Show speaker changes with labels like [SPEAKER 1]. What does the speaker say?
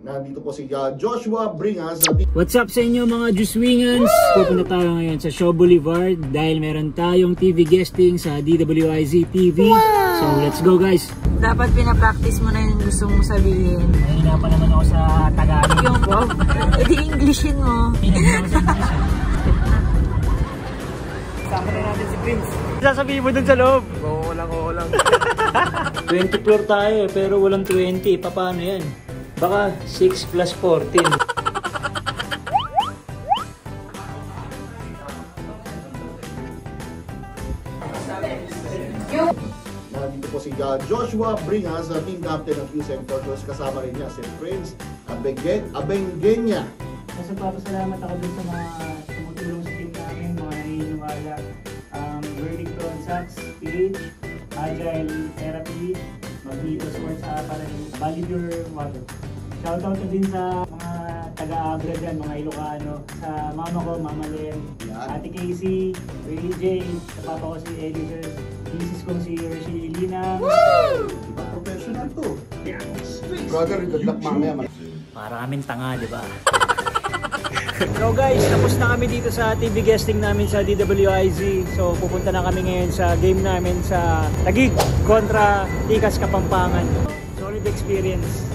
[SPEAKER 1] Nandito po si Joshua Bringas.
[SPEAKER 2] What's up sa inyo mga Juswingans? Pupunta tayo ngayon sa Shaw Boulevard dahil meron tayong TV guesting sa DWIZ TV. So let's go guys!
[SPEAKER 3] Dapat pinapractice mo na yung gusto mong sabihin.
[SPEAKER 2] Mahina pa naman ako sa Tagalog.
[SPEAKER 3] Yung wow, edi Englishin mo.
[SPEAKER 2] Sama na natin si Prince. Sasabihin mo dun sa loob?
[SPEAKER 4] Oo lang.
[SPEAKER 2] 20 floor tayo pero walang 20. Paano yan? Baka 6 plus 14.
[SPEAKER 1] Nandito po si Joshua Bringas, team captain ng QCM Fortress. Kasama rin niya si Prince Abengenya.
[SPEAKER 2] Kasi papasalamat ako dun sa mga tumutulong sa team namin, mga naniniwala. Verdict on Saks, PH, Agile Therapy, Magnito Sports para Valid Your Water. Shoutout ko din sa mga taga-Abra dyan, mga Ilocano. Sa mama ko, Mama Len, Ate Casey, Ray J, sa papa ko si Eddie Sir, misis ko si Hershey Lina.
[SPEAKER 1] Diba, professional to. Brother, good luck mamaya.
[SPEAKER 2] Para kaming tanga, di ba? So guys, tapos na kami dito sa TV guesting namin sa DWIZ. So pupunta na kami ngayon sa game namin sa Taguig kontra Tikas Kapampangan. Solid experience.